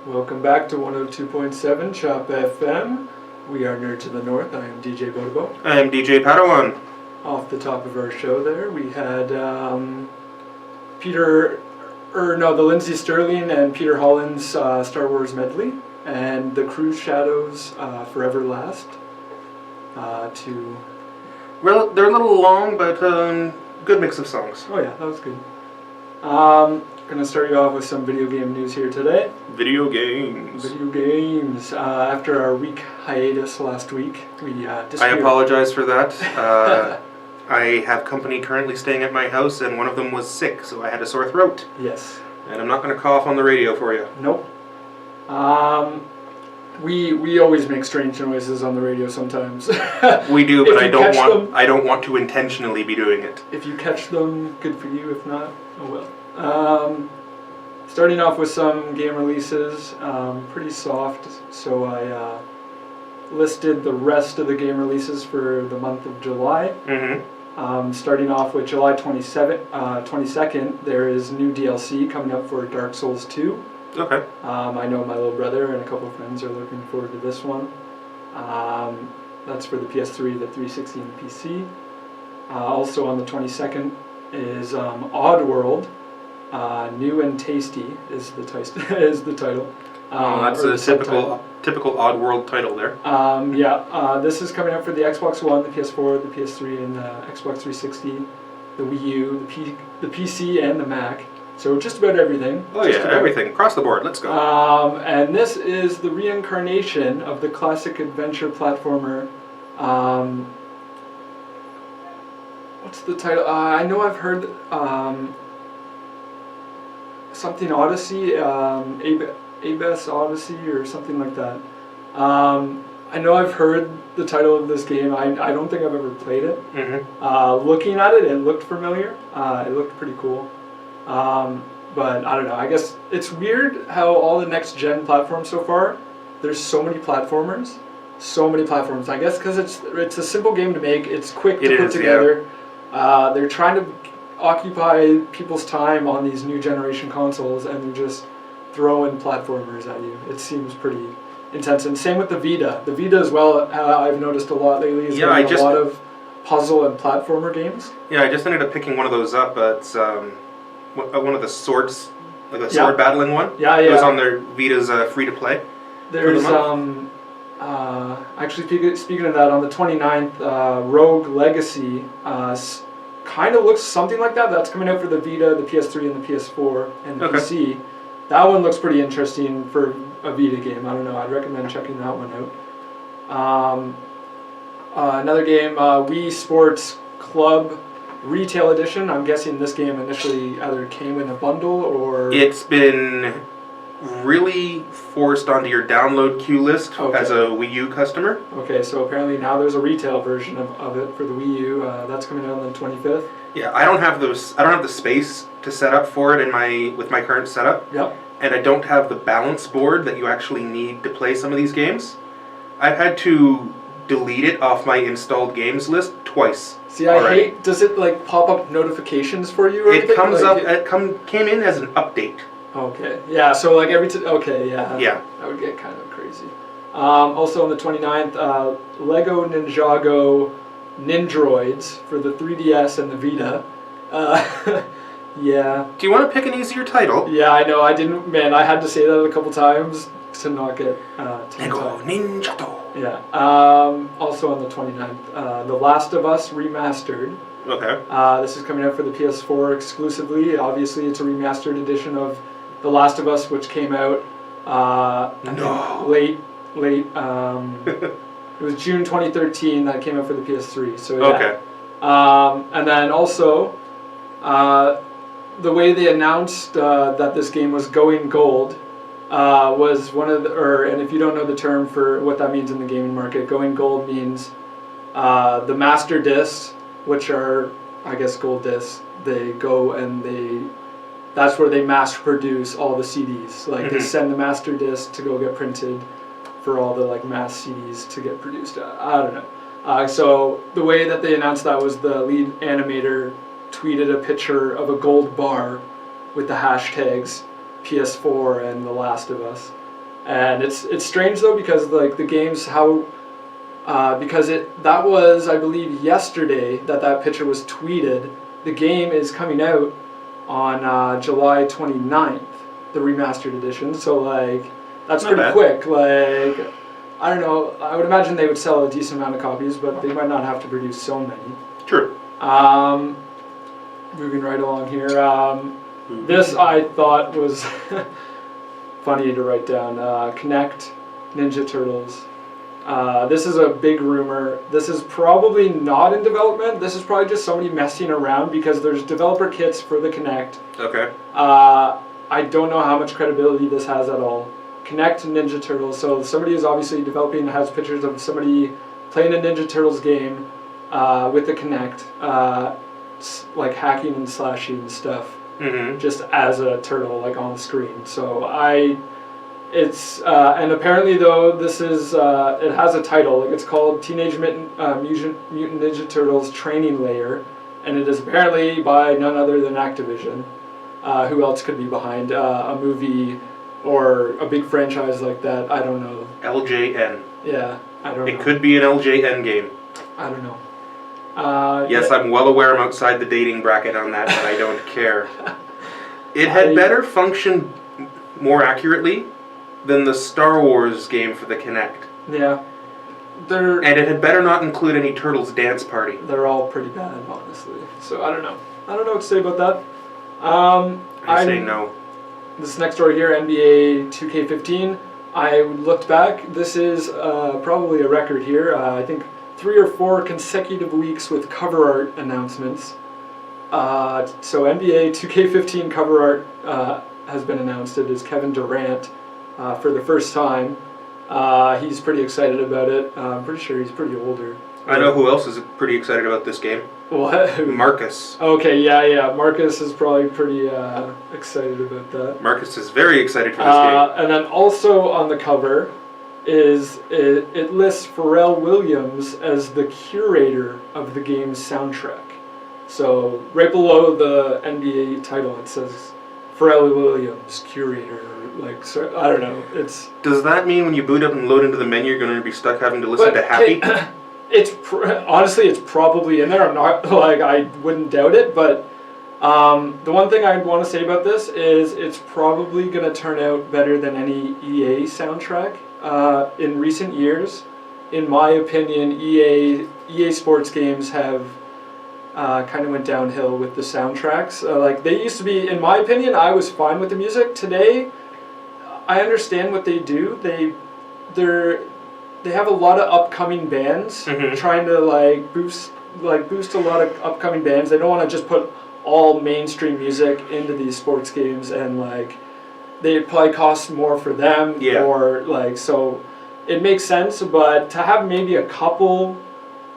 Welcome back to 102.7 Chop FM. We are Nerd to the North. I am DJ Bodobo. I am DJ Padawan. Off the top of our show there, we had the Lindsey Sterling and Peter Holland's Star Wars medley, and the Cruise Shadows Forever Last. Well, they're a little long, but good mix of songs. Oh yeah, that was good. Gonna start you off with some video game news here today. Video games. After our week hiatus last week, we disappeared. I apologize for that. I have company currently staying at my house, and one of them was sick, so I had a sore throat. Yes. And I'm not going to cough on the radio for you. Nope. We always make strange noises on the radio sometimes. We do, but I don't want to intentionally be doing it. If you catch them, good for you. If not, oh well. Starting off with some game releases, pretty soft. So I listed the rest of the game releases for the month of July. Mm-hmm. Starting off with July 22nd, there is new DLC coming up for Dark Souls 2. Okay. I know my little brother and a couple of friends are looking forward to this one. That's for the PS3, the 360, and the PC. Also on the 22nd is Oddworld. New and Tasty is the title. That's a typical Oddworld title there. This is coming out for the Xbox One, the PS4, the PS3, and the Xbox 360, the Wii U, the PC, and the Mac. So just about everything. Oh yeah, everything. Across the board. Let's go. And this is the reincarnation of the classic adventure platformer. What's the title? I know I've heard something Odyssey, Abyss Odyssey or something like that. I know I've heard the title of this game. I don't think I've ever played it. Mm-hmm. Looking at it looked familiar. It looked pretty cool. But I don't know. I guess it's weird how all the next gen platforms so far, there's so many platformers. I guess because it's a simple game to make. It's quick to put together. Yeah. They're trying to occupy people's time on these new generation consoles, and they're just throwing platformers at you. It seems pretty intense. And same with the Vita. The Vita as well, I've noticed a lot lately, is getting a lot of puzzle and platformer games. Yeah, I just ended up picking one of those up. It's one of the swords, like a sword battling one. Yeah. It was on their Vita's free to play. There's actually speaking of that, on the 29th, Rogue Legacy kind of looks something like that. That's coming out for the Vita, the PS3, and the PS4, and the PC. That one looks pretty interesting for a Vita game. I don't know. I'd recommend checking that one out. Another game, Wii Sports Club Retail Edition. I'm guessing this game initially either came in a bundle or... It's been really forced onto your download queue list as a Wii U customer. Okay, so apparently now there's a retail version of it for the Wii U. That's coming out on the 25th. Yeah, I don't have the space to set up for it with my current setup. Yep. And I don't have the balance board that you actually need to play some of these games. I've had to delete it off my installed games list twice. See, I hate. Does it like pop up notifications for you? Or it anything? Comes like up. Came in as an update. Okay. Yeah. So like okay. Yeah. Yeah. That would get kind of crazy. Also on the 29th, Lego Ninjago Nindroids for the 3DS and the Vita. Yeah. Do you want to pick an easier title? Yeah, I know. I didn't. Man, I had to say that a couple times to not get Lego Ninjago. Yeah. Also on the 29th, The Last of Us Remastered. Okay. This is coming out for the PS4 exclusively. Obviously, it's a remastered edition of The Last of Us, which came out late. It was June 2013 that came out for the PS3. So yeah. Okay. And then also, the way they announced that this game was going gold was one of and if you don't know the term for what that means in the gaming market, going gold means the master discs, which are, I guess, gold discs. They go and that's where they mass produce all the CDs. Like they send the master disc to go get printed for all the like mass CDs to get produced. I don't know. So the way that they announced that was the lead animator tweeted a picture of a gold bar with the hashtags PS4 and The Last of Us. And it's strange though because like the game's how because that was I believe yesterday that picture was tweeted. The game is coming out on July 29th, the remastered edition. So like that's Not pretty bad. quick. Like I don't know. I would imagine they would sell a decent amount of copies, but they might not have to produce so many. True. Moving right along here. This I thought was funny to write down. Connect Ninja Turtles. This is a big rumor. This is probably not in development. This is probably just somebody messing around because there's developer kits for the Connect. Okay. I don't know how much credibility this has at all. Connect Ninja Turtles. So somebody is obviously developing, has pictures of somebody playing a Ninja Turtles game with the Connect, like hacking and slashing and stuff, just as a turtle, like on the screen. So it's and apparently though this is it has a title, like it's called Teenage Mutant Ninja Turtles Training Layer, and it is apparently by none other than Activision. Who else could be behind a movie or a big franchise like that? I don't know. LJN. Yeah, I don't know. It could be an LJN game. I don't know. Yes, yeah. I'm well aware I'm outside the dating bracket on that, but I don't care. It had better function more accurately than the Star Wars game for the Kinect. Yeah. And it had better not include any Turtles dance party. They're all pretty bad, honestly. So I don't know. I don't know what to say about that. I say no. This next story here, NBA 2K15. I looked back. This is probably a record here. I think 3 or 4 consecutive weeks with cover art announcements. So NBA 2K15 cover art has been announced. It is Kevin Durant for the first time. He's pretty excited about it. I'm pretty sure he's pretty older. I know who else is pretty excited about this game. What? Marcus. Okay, yeah. Marcus is probably pretty excited about that. Marcus is very excited for this game. And then also on the cover is it lists Pharrell Williams as the curator of the game's soundtrack. So right below the NBA title it says Pharrell Williams, curator. Like, so, I don't know. Does that mean when you boot up and load into the menu, you're going to be stuck having to listen to Happy? Honestly, it's probably in there. I'm not like I wouldn't doubt it, but the one thing I want to say about this is it's probably going to turn out better than any EA soundtrack in recent years. In my opinion, EA Sports games have kind of went downhill with the soundtracks. Like they used to be, in my opinion, I was fine with the music. Today, I understand what they do. They have a lot of upcoming bands trying to boost a lot of upcoming bands. They don't want to just put all mainstream music into these sports games, and they probably cost more for them. Yeah. Or so it makes sense, but to have maybe a couple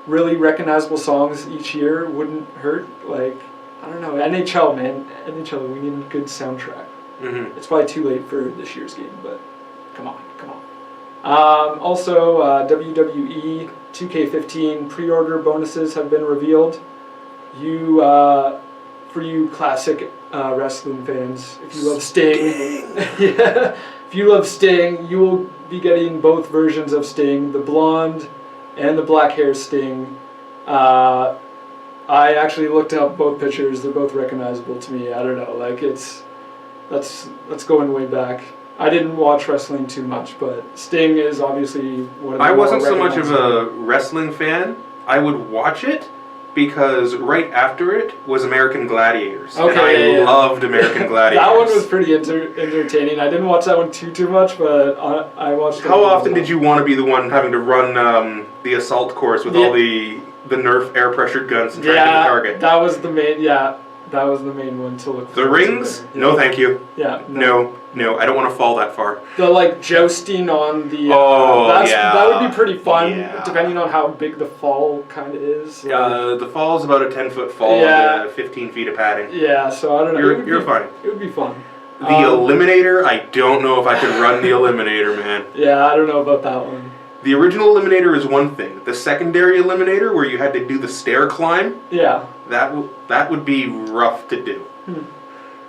really recognizable songs each year wouldn't hurt. I don't know, NHL, man, NHL, we need a good soundtrack. It's probably too late for this year's game, but come on. Also, WWE 2K15 pre-order bonuses have been revealed. For you classic wrestling fans, if you love Sting, yeah, if you love Sting, you will be getting both versions of Sting, the blonde and the black hair Sting. I actually looked up both pictures; they're both recognizable to me. I don't know, that's going way back. I didn't watch wrestling too much, but Sting is obviously one of the I more wasn't so much of recognizable. a wrestling fan. I would watch it because right after it was American Gladiators. Okay, and I loved American Gladiators. That one was pretty entertaining. I didn't watch that one too much, but I watched it. How often did you want to be the one having to run the assault course with all the Nerf air pressured guns and trying to hit the target? That was the main. Yeah, that was the main one to look for. The rings? No, thank you. Yeah. No, I don't want to fall that far. The jousting on the. Yeah. That would be pretty fun, Yeah. depending on how big the fall kind of is. The fall is about a 10-foot fall with 15 feet of padding. Yeah, so I don't know. You're fine. It would be fun. The Eliminator, I don't know if I could run the Eliminator, man. Yeah, I don't know about that one. The original Eliminator is one thing. The secondary Eliminator, where you had to do the stair climb, Yeah. that would be rough to do.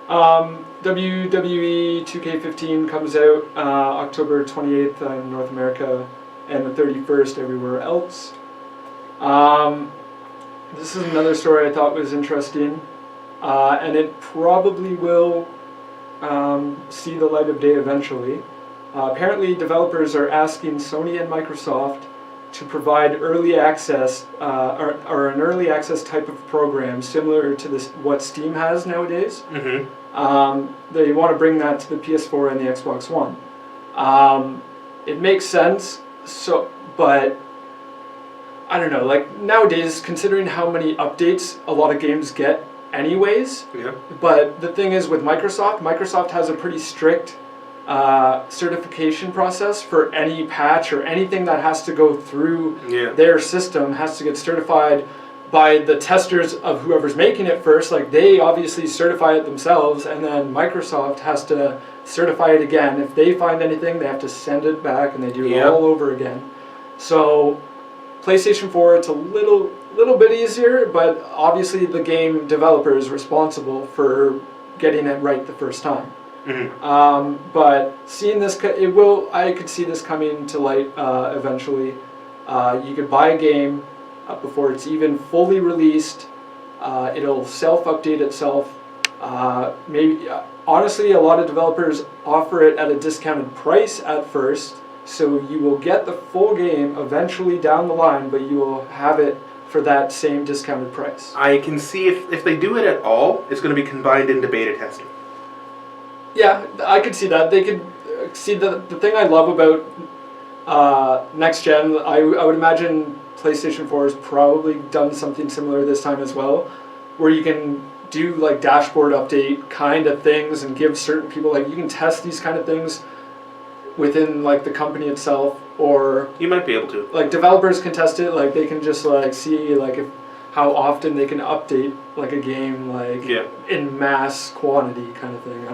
WWE 2K15 comes out October 28th in North America and the 31st everywhere else. This is another story I thought was interesting, and it probably will see the light of day eventually. Apparently, developers are asking Sony and Microsoft to provide early access or an early access type of program similar to what Steam has nowadays. Mm-hmm. They want to bring that to the PS4 and the Xbox One. It makes sense. But I don't know. Like nowadays, considering how many updates a lot of games get, anyways. Yeah. But the thing is, with Microsoft has a pretty strict certification process for any patch or anything that has to go through their system has to get certified by the testers of whoever's making it first. Like they obviously certify it themselves, and then Microsoft has to certify it again. If they find anything, they have to send it back, and they do it all over again. So PlayStation 4, it's a little bit easier, but obviously the game developer is responsible for getting it right the first time. Mm-hmm. But seeing this, I could see this coming to light eventually. You could buy a game before it's even fully released. It'll self-update itself. Honestly, a lot of developers offer it at a discounted price at first, so you will get the full game eventually down the line, but you will have it for that same discounted price. I can see if they do it at all, it's going to be combined into beta testing. Yeah, I could see that. They could see the thing I love about next gen. I would imagine PlayStation 4 has probably done something similar this time as well, where you can do like dashboard update kind of things and give certain people, like you can test these kind of things within like the company itself, or you might be able to. Like developers can test it, like they can just like see like how often they can update like a game like in mass quantity kind of thing. I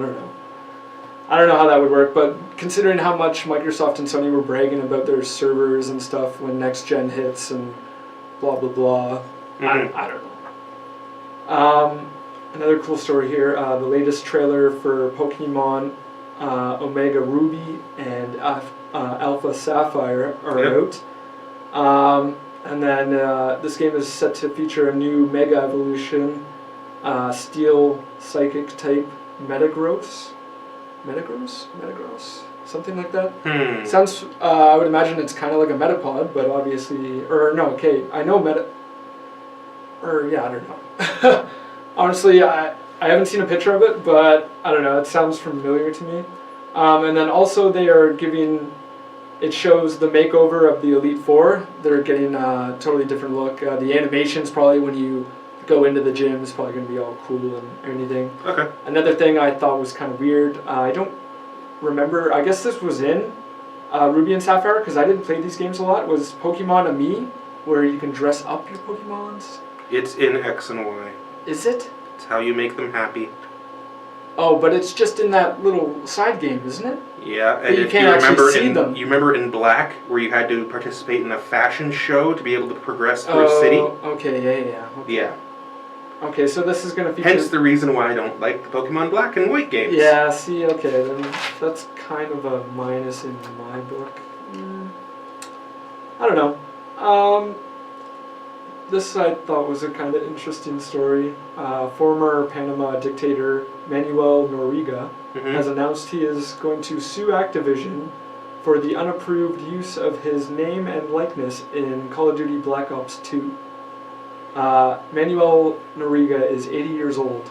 don't know how that would work, but considering how much Microsoft and Sony were bragging about their servers and stuff when next gen hits and blah blah blah, I don't know. Another cool story here, the latest trailer for Pokemon Omega Ruby and Alpha Sapphire are out. And then this game is set to feature a new Mega Evolution, Steel Psychic type Metagross, something like that. Sounds. I would imagine it's kind of like a Metapod, but obviously, or no. Okay, I know I don't know. Honestly, I haven't seen a picture of it, but I don't know. It sounds familiar to me. And then also they are giving. It shows the makeover of the Elite Four. They're getting a totally different look. The animations probably when you go into the gym is probably going to be all cool and everything. Okay. Another thing I thought was kind of weird. I don't remember. I guess this was in Ruby and Sapphire because I didn't play these games a lot. Was Pokemon Ami, where you can dress up your Pokemons? It's in X and Y. Is it? It's how you make them happy. Oh, but it's just in that little side game, isn't it? Yeah, but and you if can't you remember actually see them. You remember in Black where you had to participate in a fashion show to be able to progress through a city? Okay, yeah. Okay. Yeah. Okay, so this is going to feature... Hence the reason why I don't like the Pokemon Black and White games. Yeah, see, okay, then that's kind of a minus in my book. I don't know. This I thought was a kind of interesting story. Former Panama dictator Manuel Noriega has announced he is going to sue Activision for the unapproved use of his name and likeness in Call of Duty Black Ops 2. Manuel Noriega is 80 years old.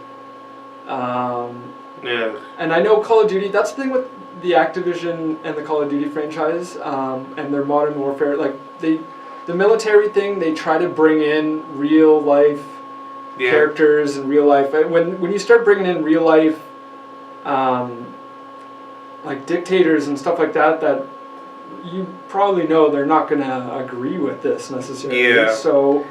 And I know Call of Duty, that's the thing with the Activision and the Call of Duty franchise and their Modern Warfare, like the military thing, they try to bring in real life characters and real life. When you start bringing in real life, like dictators and stuff like that, that you probably know they're not going to agree with this necessarily. Yeah. So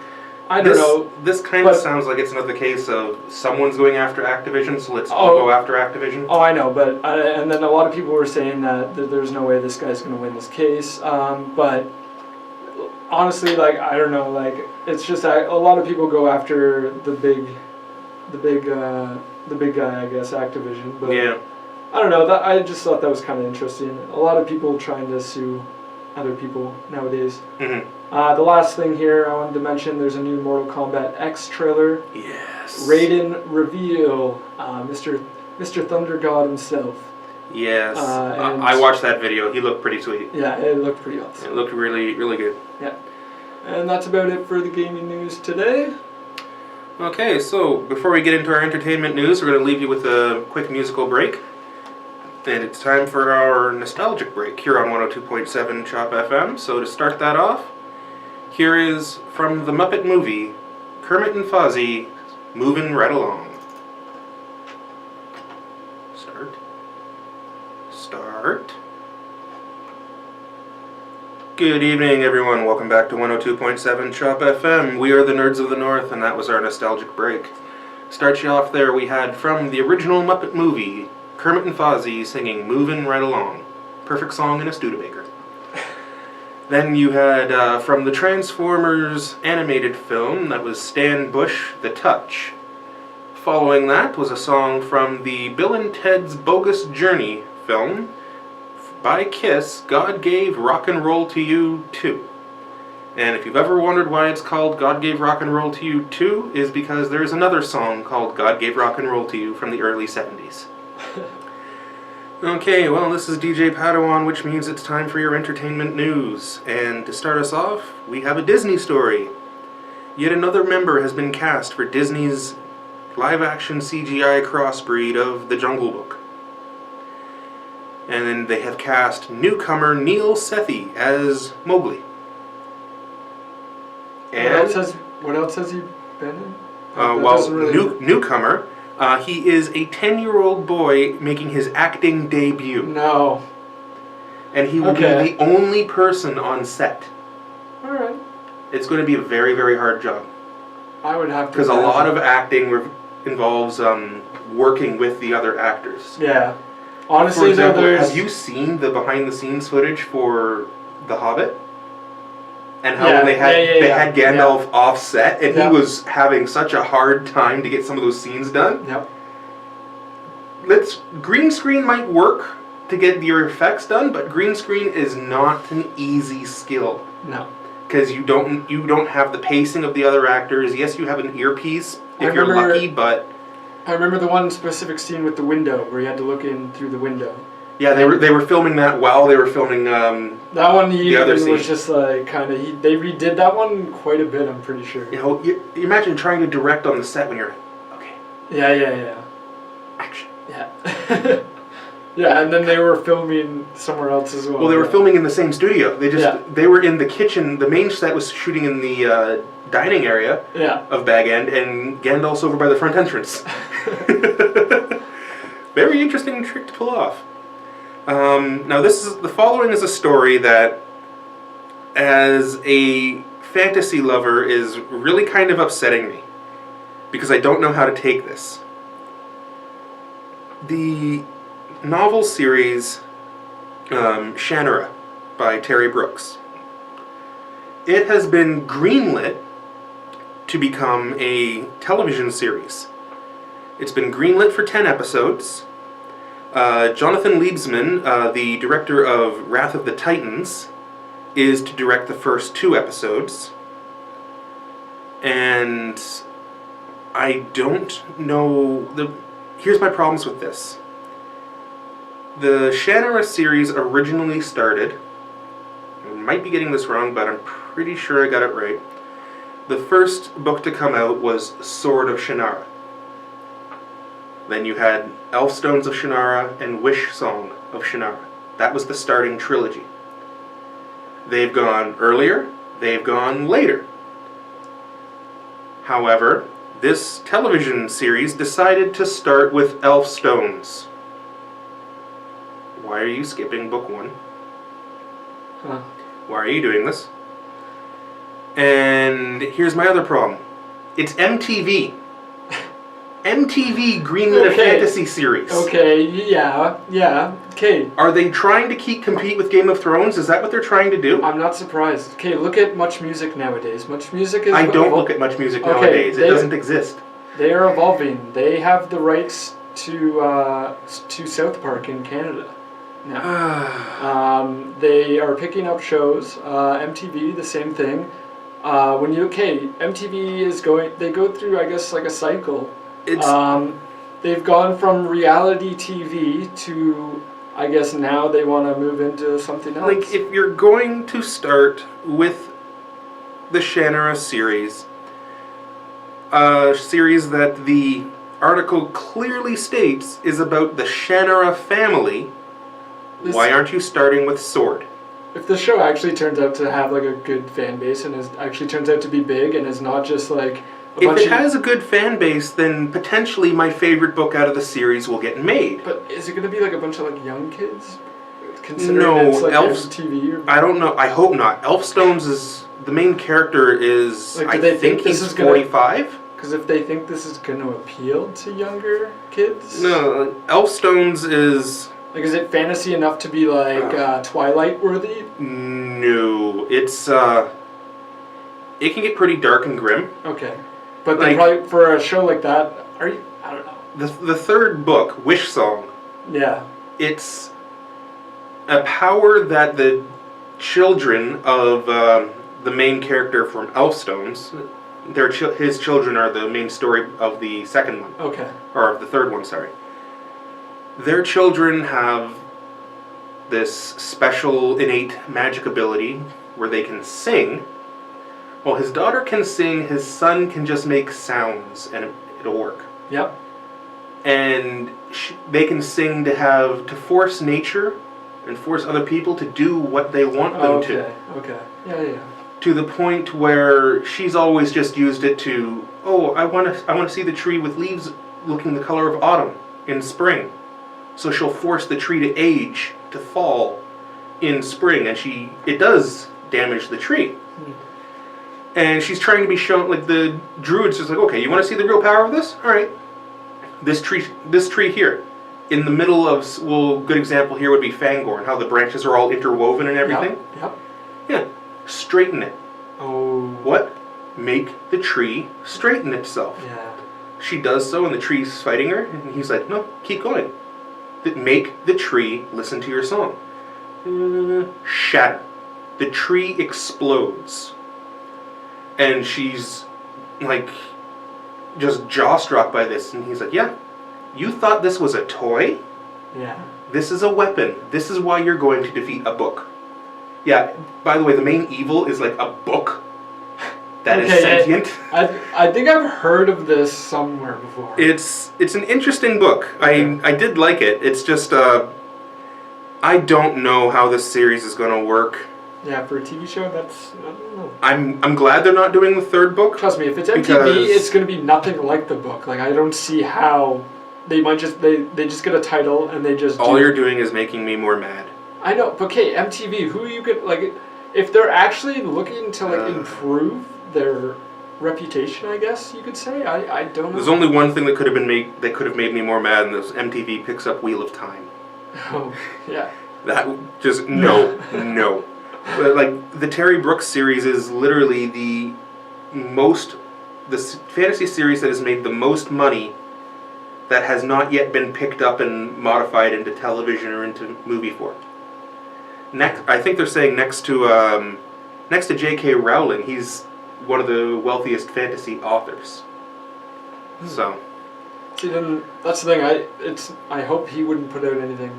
I don't know. This kind of sounds like it's another case of someone's going after Activision, so let's all go after Activision. Oh, I know, but and then a lot of people were saying that there's no way this guy's going to win this case. But honestly, like I don't know, like it's just a lot of people go after the big the big guy, I guess, Activision. But Yeah. I don't know. I just thought that was kind of interesting. A lot of people trying to sue other people nowadays. Mm-hmm. The last thing here I wanted to mention, there's a new Mortal Kombat X trailer. Yes. Raiden reveal, Mr. Thunder God himself. Yes. And I watched that video. He looked pretty sweet. Yeah, it looked pretty awesome. It looked really, really good. Yeah. And that's about it for the gaming news today. Okay, so before we get into our entertainment news, we're going to leave you with a quick musical break. And it's time for our nostalgic break here on 102.7 Chop FM. So to start that off, here is from the Muppet movie, Kermit and Fozzie, Movin' Right Along. Start. Good evening, everyone. Welcome back to 102.7 Chop FM. We are the Nerds of the North, and that was our nostalgic break. Start you off there, we had from the original Muppet movie, Kermit and Fozzie singing Movin' Right Along. Perfect song in a Studebaker. Then you had from the Transformers animated film, that was Stan Bush, The Touch. Following that was a song from the Bill and Ted's Bogus Journey film, by Kiss, God Gave Rock and Roll to You 2. And if you've ever wondered why it's called God Gave Rock and Roll to You 2, is because there's another song called God Gave Rock and Roll to You from the early 70s. Okay, well, this is DJ Padawan, which means it's time for your entertainment news. And to start us off, we have a Disney story. Yet another member has been cast for Disney's live-action CGI crossbreed of The Jungle Book. And then they have cast newcomer Neil Sethi as Mogwli. And what else has he been in? Newcomer. He is a 10-year-old boy making his acting debut. No. And he will be the only person on set. Alright. It's going to be a very, very hard job. I would have to. Because a lot of acting involves working with the other actors. Yeah. Honestly, for example, have you seen the behind-the-scenes footage for The Hobbit? And how when they had Gandalf offset, and he was having such a hard time to get some of those scenes done. Yep. Green screen might work to get your effects done, but green screen is not an easy skill. No. Because you don't have the pacing of the other actors. Yes, you have an earpiece if you're lucky, but I remember the one specific scene with the window where you had to look in through the window. Yeah, they were filming that while they were filming that one. The other scene was just like kind of they redid that one quite a bit. I'm pretty sure. You know, you imagine trying to direct on the set when you're okay. Yeah. Action. Yeah. Yeah, and then they were filming somewhere else as well. Well, they were filming in the same studio. They were in the kitchen. The main set was shooting in the dining area of Bag End, and Gandalf's over by the front entrance. Very interesting trick to pull off. Now, the following is a story that, as a fantasy lover, is really kind of upsetting me because I don't know how to take this. The novel series Shannara by Terry Brooks. It has been greenlit to become a television series. It's been greenlit for 10 episodes. Jonathan Liebsman, the director of Wrath of the Titans, is to direct the first 2 episodes. And I don't know... Here's my problems with this. The Shannara series originally started... I might be getting this wrong, but I'm pretty sure I got it right. The first book to come out was Sword of Shannara. Then you had Elfstones of Shannara and Wish Song of Shannara. That was the starting trilogy. They've gone earlier, they've gone later. However, this television series decided to start with Elfstones. Why are you skipping book 1? Huh. Why are you doing this? And here's my other problem. It's MTV. MTV greenlit a fantasy series. Okay, yeah, okay. Are they trying to compete with Game of Thrones? Is that what they're trying to do? I'm not surprised. Okay, look at Much Music nowadays. Much Music is... I don't look at Much Music nowadays. It doesn't exist. They are evolving. They have the rights to South Park in Canada now. They are picking up shows. MTV, the same thing. MTV is they go through, I guess, like a cycle. They've gone from reality TV to, I guess now they want to move into something else. Like, if you're going to start with the Shannara series, a series that the article clearly states is about the Shannara family, why aren't you starting with Sword? If the show actually turns out to have like a good fan base and actually turns out to be big and is not just like if it has a good fan base, then potentially my favorite book out of the series will get made. But is it going to be like a bunch of like young kids? Considering it's like TV? I don't know. I hope not. Elfstones is the main character is. Like, I think he's 45. Because if they think this is going to appeal to younger kids. No, Elfstones is. Like, is it fantasy enough to be like Twilight worthy? No, it's it can get pretty dark and grim. Okay. But then probably for a show like that, I don't know. The third book, Wish Song. Yeah. It's a power that the children of the main character from Elfstones, his children are the main story of the second one. Okay. Or of the third one, sorry. Their children have this special innate magic ability where they can sing. Well, his daughter can sing, his son can just make sounds, and it'll work. Yep. And they can sing to force nature and force other people to do what they want them to. Okay. Yeah. To the point where she's always just used it to, I want to see the tree with leaves looking the color of autumn in spring. So she'll force the tree to age, to fall in spring, and it does damage the tree. And she's trying to be shown, like the druid's just like, okay, you want to see the real power of this? All right. This tree here, in the middle of, good example here would be Fangorn, how the branches are all interwoven and everything. Yep. Yeah. Straighten it. Oh. What? Make the tree straighten itself. Yeah. She does so, and the tree's fighting her, and he's like, no, keep going. Make the tree listen to your song. Shatter. The tree explodes. And she's, like, just jaw-struck by this. And he's like, yeah, you thought this was a toy? Yeah. This is a weapon. This is why you're going to defeat a book. Yeah, by the way, the main evil is, like, a book that is sentient. I think I've heard of this somewhere before. It's an interesting book. Okay. I did like it. It's just, I don't know how this series is going to work. Yeah, for a TV show, I don't know. I'm glad they're not doing the third book. Trust me, if it's MTV, it's going to be nothing like the book. Like, I don't see how they might just they just get a title and they just. All you're doing is making me more mad. I know, but okay, MTV. Who you could like, if they're actually looking to like improve their reputation, I guess you could say. I don't know. There's only one thing that could have made me more mad, and this MTV picks up Wheel of Time. Oh yeah. That just no. But like the Terry Brooks series is literally the fantasy series that has made the most money that has not yet been picked up and modified into television or into movie form. I think they're saying next to J.K. Rowling, he's one of the wealthiest fantasy authors. So. See, then that's the thing. I hope he wouldn't put out anything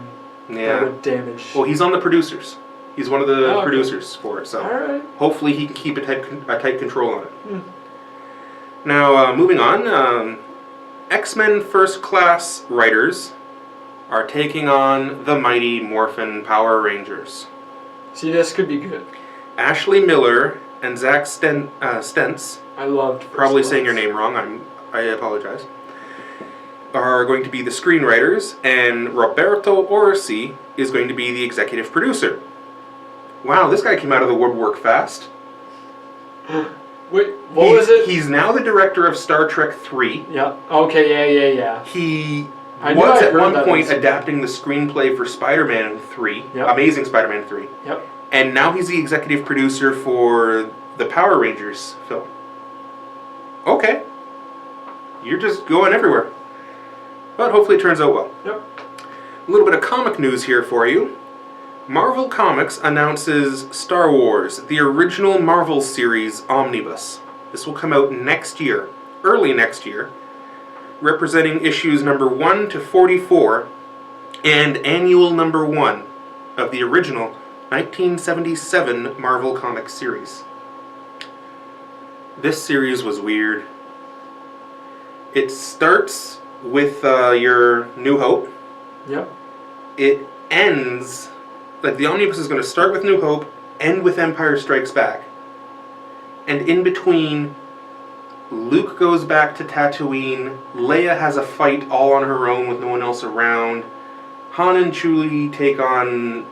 that would damage. Well, he's on the producers. He's one of the producers for it, so hopefully he can keep a tight control on it. Now, moving on, X-Men First Class writers are taking on the mighty Morphin Power Rangers. See, this could be good. Ashley Miller and Zach Stentz. I loved. Probably saying your name wrong. I apologize. Are going to be the screenwriters, and Roberto Orsi is going to be the executive producer. Wow, this guy came out of the woodwork fast. Wait, what was it? He's now the director of Star Trek 3. Yeah. Okay, yeah. He was at one point adapting the screenplay for Spider-Man 3, Amazing Spider-Man 3. Yep. And now he's the executive producer for the Power Rangers film. Okay. you're just going everywhere. But hopefully it turns out well. Yep. A little bit of comic news here for you. Marvel Comics announces Star Wars, the original Marvel series Omnibus. This will come out next year, early next year, representing issues number 1 to 44 and annual number 1 of the original 1977 Marvel Comics series. This series was weird. It starts with your New Hope. Yep. It ends, like the omnibus is going to start with New Hope, end with Empire Strikes Back. And in between, Luke goes back to Tatooine, Leia has a fight all on her own with no one else around, Han and Chewie take on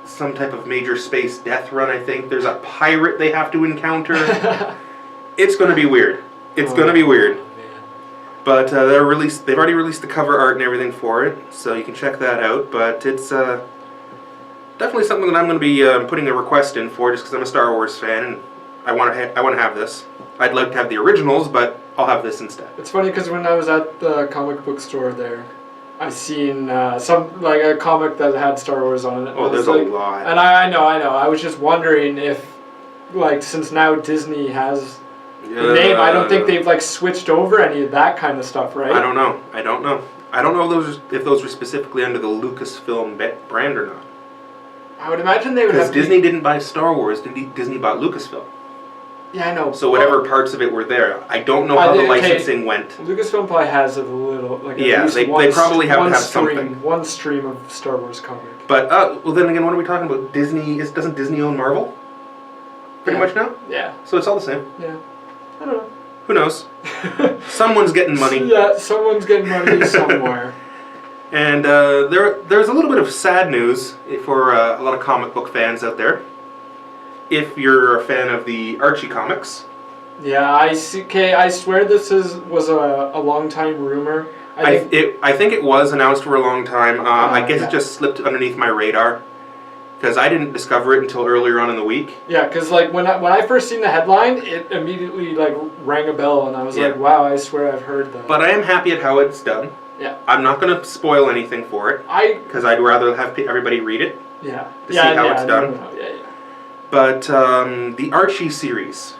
some type of major space death run, I think. There's a pirate they have to encounter. It's going to be weird. It's going to be weird. Man. But they've already released the cover art and everything for it, so you can check that out. But it's definitely something that I'm going to be putting a request in for, just because I'm a Star Wars fan and I want to have this. I'd like to have the originals, but I'll have this instead. It's funny because when I was at the comic book store there, I seen some like a comic that had Star Wars on it. Oh, there's like, a lot. And I know. I was just wondering if, like, since now Disney has the name, I don't think they've like switched over any of that kind of stuff, right? I don't know if those were specifically under the Lucasfilm brand or not. I would imagine they would have. Because Disney didn't buy Star Wars. Disney bought Lucasfilm. Yeah, I know. So whatever parts of it were there, I don't know how the licensing went. Lucasfilm probably has a little, like, yeah, at least they probably have to have something. One stream of Star Wars comic. But well, then again, what are we talking about? Doesn't Disney own Marvel? Pretty much now. Yeah. So it's all the same. Yeah. I don't know. Who knows? Someone's getting money. Yeah, someone's getting money somewhere. And there's a little bit of sad news for a lot of comic book fans out there. If you're a fan of the Archie comics. Yeah, I swear this was a long time rumor. I think it was announced for a long time. I guess yeah. it just slipped underneath my radar because I didn't discover it until earlier on in the week. Yeah, because like when I first seen the headline, it immediately like rang a bell, and I was like, wow, I swear I've heard that. But I am happy at how it's done. Yeah. I'm not going to spoil anything for it because I'd rather have everybody read it. Yeah. To see how it's done. Yeah. But the Archie series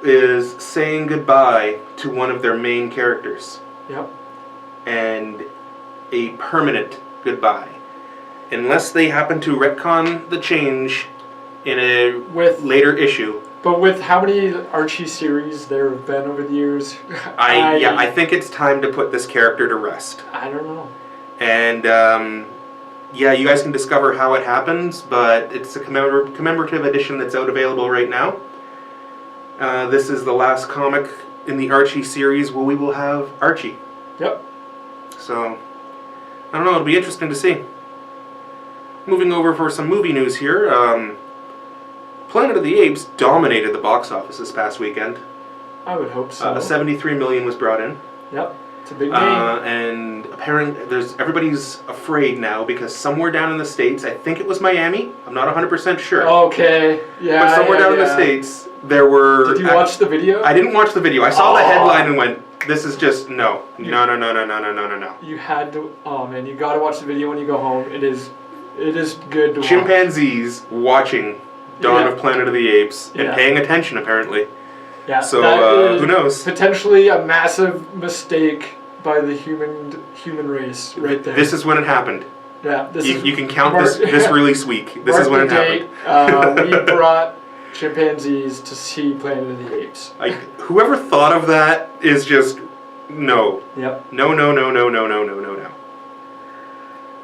is saying goodbye to one of their main characters. Yep. And a permanent goodbye. Unless they happen to retcon the change in a later issue. But with how many Archie series there have been over the years, I think it's time to put this character to rest. I don't know. And yeah, you guys can discover how it happens, but it's a commemorative edition that's out available right now. This is the last comic in the Archie series where we will have Archie. Yep. So, I don't know, it'll be interesting to see. Moving over for some movie news here. Planet of the Apes dominated the box office this past weekend. I would hope so. $73 million was brought in. Yep. It's a big name. And apparently, everybody's afraid now because somewhere down in the States, I think it was Miami, I'm not 100% sure. Okay, yeah. But somewhere down in the States, there were... Did you watch the video? I didn't watch the video. I saw the headline and went, this is just, no. No. You had to, oh man, you gotta watch the video when you go home. It is good to watch. Chimpanzees watching Dawn of Planet of the Apes and paying attention, apparently. Yeah, so who knows? Potentially a massive mistake by the human race right there. This is when it happened. Yeah, you can count this release week. This is when it happened. We brought chimpanzees to see Planet of the Apes. Whoever thought of that is just no. Yep. No.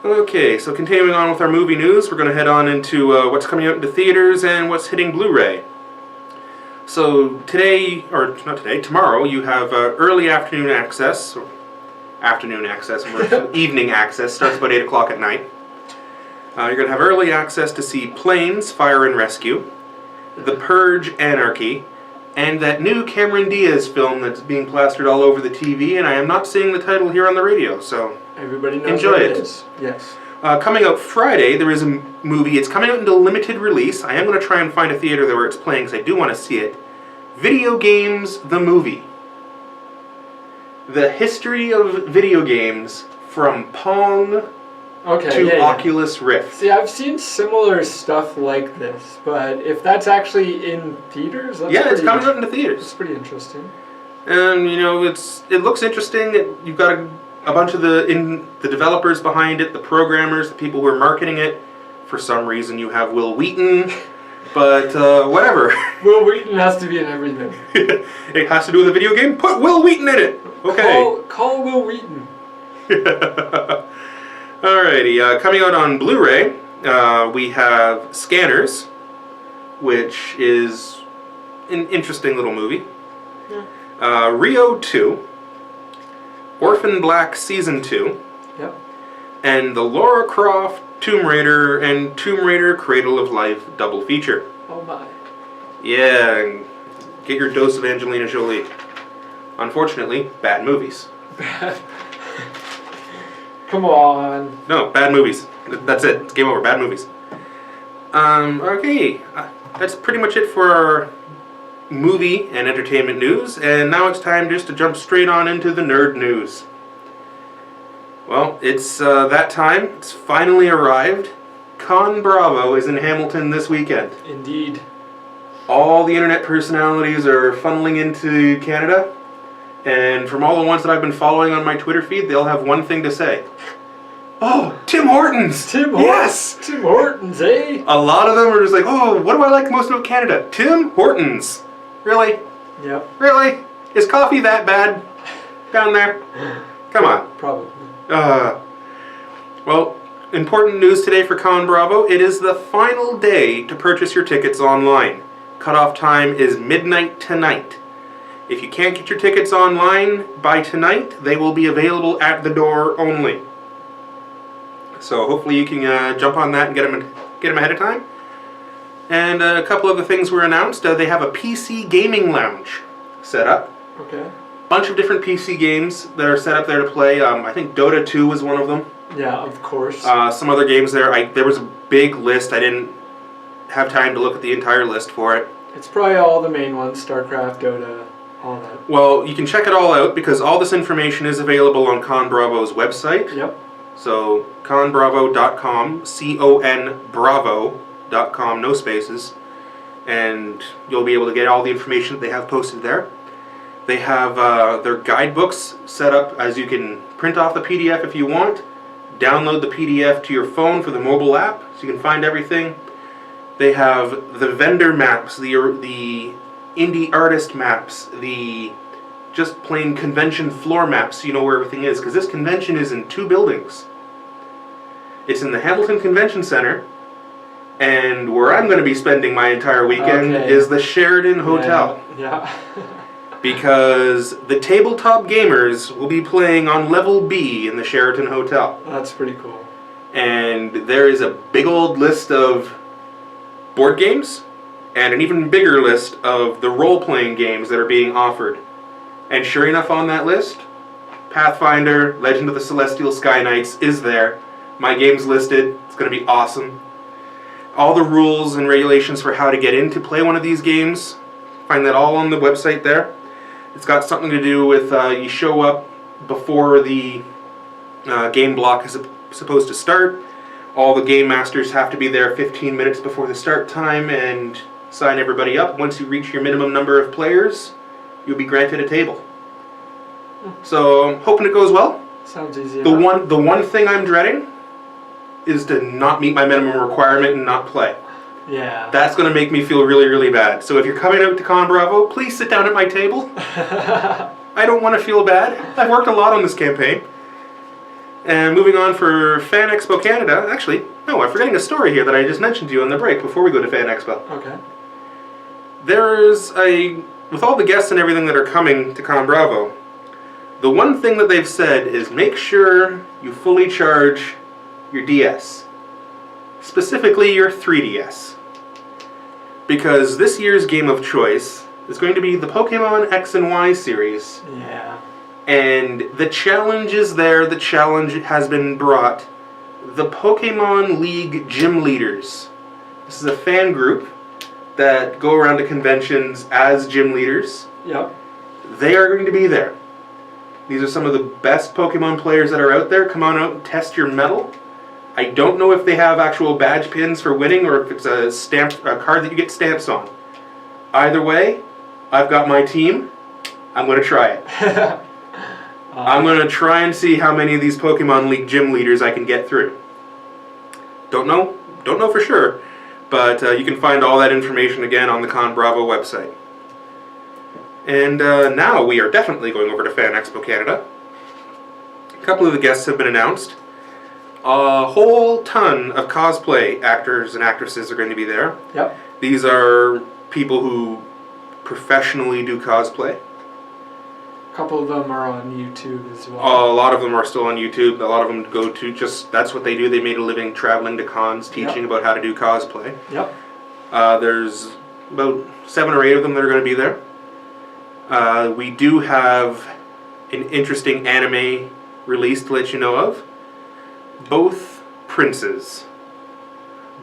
Okay, so continuing on with our movie news, we're going to head on into what's coming out into theaters and what's hitting Blu-ray. So tomorrow you have early afternoon access, evening access, starts about 8 o'clock at night. You're going to have early access to see Planes, Fire and Rescue, The Purge, Anarchy, and that new Cameron Diaz film that's being plastered all over the TV, and I am not seeing the title here on the radio, so everybody knows enjoy what it. It is. Yes. Coming out Friday, there is a movie. It's coming out into limited release. I am going to try and find a theater where it's playing because I do want to see it. Video Games, the movie. the history of video games from Pong to Oculus Rift. See, I've seen similar stuff like this, but if that's actually in theaters, it's coming out into theaters. It's pretty interesting. And it looks interesting. You've got a bunch of the developers behind it, the programmers, the people who are marketing it. For some reason, you have Will Wheaton, but whatever. Will Wheaton has to be in everything. It has to do with a video game. Put Will Wheaton in it. Okay. Call Will Wheaton. Alrighty. Coming out on Blu-ray, we have Scanners, which is an interesting little movie. Yeah. Rio 2, Orphan Black Season 2, yep, and the Lara Croft Tomb Raider and Tomb Raider Cradle of Life double feature. Oh my. Yeah, and get your dose of Angelina Jolie. Unfortunately, bad movies. Come on. No, bad movies. That's it. It's game over. Bad movies. Okay. That's pretty much it for our movie and entertainment news, and now it's time just to jump straight on into the nerd news. Well, it's that time. It's finally arrived. ConBravo is in Hamilton this weekend. Indeed. All the internet personalities are funneling into Canada, and from all the ones that I've been following on my Twitter feed, they'll have one thing to say. Oh, Tim Hortons! Yes! Tim Hortons, eh? A lot of them are just like, oh, what do I like most about Canada? Tim Hortons. Really? Yep. Really? Is coffee that bad down there? Come on. Probably. Well, important news today for ConBravo. It is the final day to purchase your tickets online. Cutoff time is midnight tonight. If you can't get your tickets online by tonight, they will be available at the door only. So hopefully you can jump on that and get them ahead of time. And a couple of the things were announced. They have a PC gaming lounge set up. Okay. Bunch of different PC games that are set up there to play. I think Dota 2 was one of them. Yeah, of course. Some other games there. There was a big list. I didn't have time to look at the entire list for it. It's probably all the main ones, StarCraft, Dota, all that. Well, you can check it all out because all this information is available on ConBravo's website. Yep. So, conbravo.com, ConBravo.com, no spaces. And you'll be able to get all the information that they have posted there. They have their guidebooks set up as you can print off the PDF if you want, download the PDF to your phone for the mobile app so you can find everything. They have the vendor maps, the indie artist maps, the just plain convention floor maps so you know where everything is, because this convention is in 2 buildings. It's in the Hamilton Convention Center, and where I'm going to be spending my entire weekend is the Sheraton Hotel. Yeah. Because the tabletop gamers will be playing on level B in the Sheraton Hotel. That's pretty cool. And there is a big old list of board games and an even bigger list of the role-playing games that are being offered. And sure enough, on that list, Pathfinder, Legend of the Celestial Sky Knights is there. My game's listed. It's going to be awesome. All the rules and regulations for how to get in to play one of these games, find that all on the website there. It's got something to do with you show up before the game block is supposed to start. All the game masters have to be there 15 minutes before the start time and sign everybody up. Once you reach your minimum number of players, you'll be granted a table. So I'm hoping it goes well. Sounds easy. The one thing I'm dreading is to not meet my minimum requirement and not play. Yeah. That's going to make me feel really, really bad. So if you're coming out to ConBravo, please sit down at my table. I don't want to feel bad. I've worked a lot on this campaign. And moving on for Fan Expo Canada, actually, no, I'm forgetting a story here that I just mentioned to you on the break before we go to Fan Expo. Okay. With all the guests and everything that are coming to ConBravo, the one thing that they've said is make sure you fully charge your DS. Specifically your 3DS. Because this year's game of choice is going to be the Pokemon X and Y series. Yeah. And the challenge is there, the challenge has been brought. The Pokemon League Gym Leaders. This is a fan group that go around to conventions as gym leaders. Yep. They are going to be there. These are some of the best Pokemon players that are out there. Come on out and test your mettle. I don't know if they have actual badge pins for winning or if it's a card that you get stamps on. Either way, I've got my team. I'm going to try it. I'm going to try and see how many of these Pokemon League gym leaders I can get through. Don't know for sure, but you can find all that information again on the ConBravo website. And now we are definitely going over to Fan Expo Canada. A couple of the guests have been announced. A whole ton of cosplay actors and actresses are going to be there. Yep. These are people who professionally do cosplay. A couple of them are on YouTube as well. A lot of them are still on YouTube. A lot of them go to that's what they do. They made a living traveling to cons, teaching about how to do cosplay. Yep. There's about 7 or 8 of them that are going to be there. We do have an interesting anime release to let you know of. Both princes,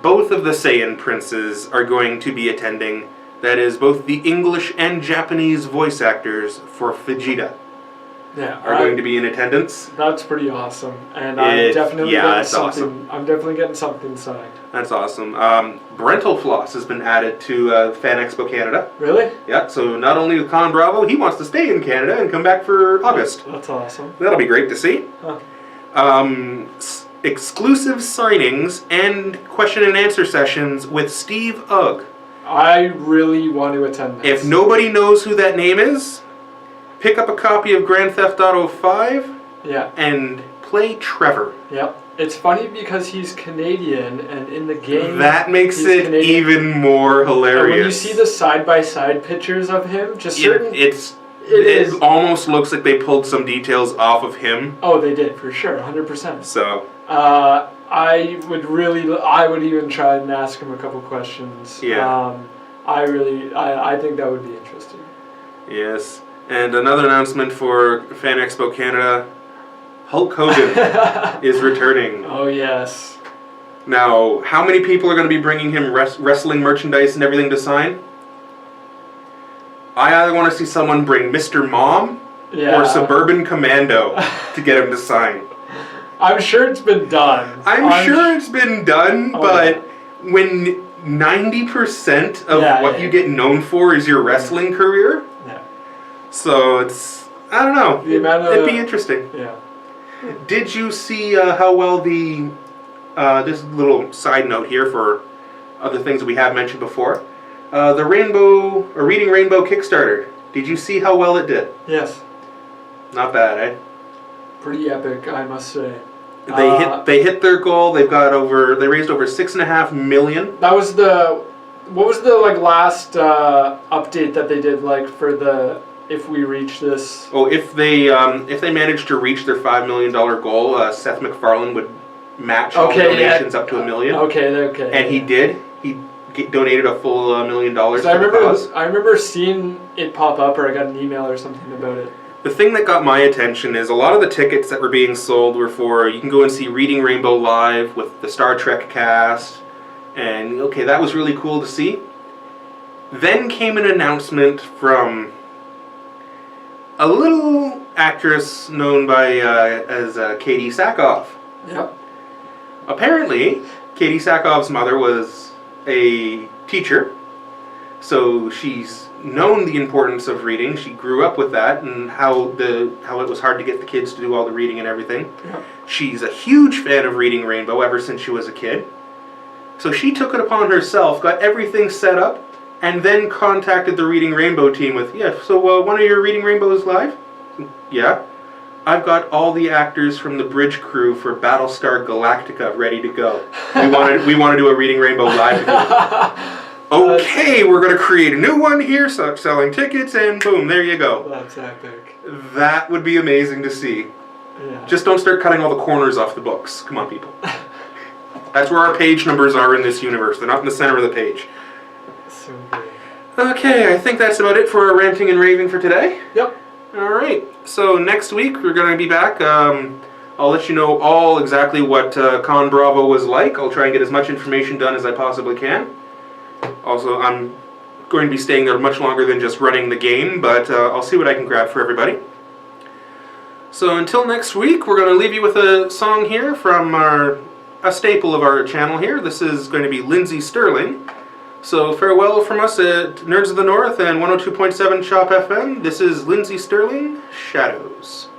both of the Saiyan princes are going to be attending. That is, both the English and Japanese voice actors for Vegeta are going to be in attendance. That's pretty awesome, and I'm definitely getting something. Awesome. I'm definitely getting something signed. That's awesome. Brental Floss has been added to Fan Expo Canada. Really? Yeah. So not only with ConBravo, he wants to stay in Canada and come back for August. That's awesome. That'll be great to see. Huh. Exclusive signings and question and answer sessions with Steve Ugg. I really want to attend this. If nobody knows who that name is, pick up a copy of Grand Theft Auto 5 and play Trevor. Yep. It's funny because he's Canadian, and in the game... That makes it Canadian. Even more hilarious. And when you see the side-by-side pictures of him, just certain... It almost looks like they pulled some details off of him. Oh, they did, for sure, 100%. So... I would even try and ask him a couple questions. Yeah. I think that would be interesting. Yes. And another announcement for Fan Expo Canada, Hulk Hogan is returning. Oh, yes. Now, how many people are going to be bringing him wrestling merchandise and everything to sign? I either want to see someone bring Mr. Mom or Suburban Commando to get him to sign. I'm sure it's been done. I'm sure it's been done, but when 90% of what you get known for is your wrestling career, so it's, I don't know, it'd be interesting. Yeah. Did you see how well the, just a little side note here for other things that we have mentioned before, the Reading Rainbow Kickstarter, did you see how well it did? Yes. Not bad, eh? Pretty epic, I must say. They hit their goal. They raised over $6.5 million. That was what was the last update that they did for the if we reach this? Oh, if they managed to reach their $5 million goal, Seth MacFarlane would match all the donations up to $1 million. Okay. And he did. He donated a full $1 million to the cause. I remember seeing it pop up, or I got an email or something about it. The thing that got my attention is a lot of the tickets that were being sold were for, you can go and see Reading Rainbow live with the Star Trek cast, and that was really cool to see. Then came an announcement from a little actress known as Katie Sackhoff. Yep. Apparently, Katie Sackhoff's mother was a teacher, so she's known the importance of reading. She grew up with that and how it was hard to get the kids to do all the reading and everything. Yeah. She's a huge fan of Reading Rainbow ever since she was a kid. So she took it upon herself, got everything set up, and then contacted the Reading Rainbow team with, so one of your Reading Rainbows live? Yeah. I've got all the actors from the bridge crew for Battlestar Galactica ready to go. We want to do a Reading Rainbow live. Okay, we're going to create a new one here, selling tickets, and boom, there you go. That's epic. That would be amazing to see. Yeah. Just don't start cutting all the corners off the books. Come on, people. That's where our page numbers are in this universe. They're not in the center of the page. So good. Okay, I think that's about it for our ranting and raving for today. Yep. All right. So next week we're going to be back. I'll let you know all exactly what ConBravo was like. I'll try and get as much information done as I possibly can. Also, I'm going to be staying there much longer than just running the game, but I'll see what I can grab for everybody. So until next week, we're going to leave you with a song here from a staple of our channel here. This is going to be Lindsey Sterling. So farewell from us at Nerds of the North and 102.7 Chop FM. This is Lindsey Sterling, Shadows.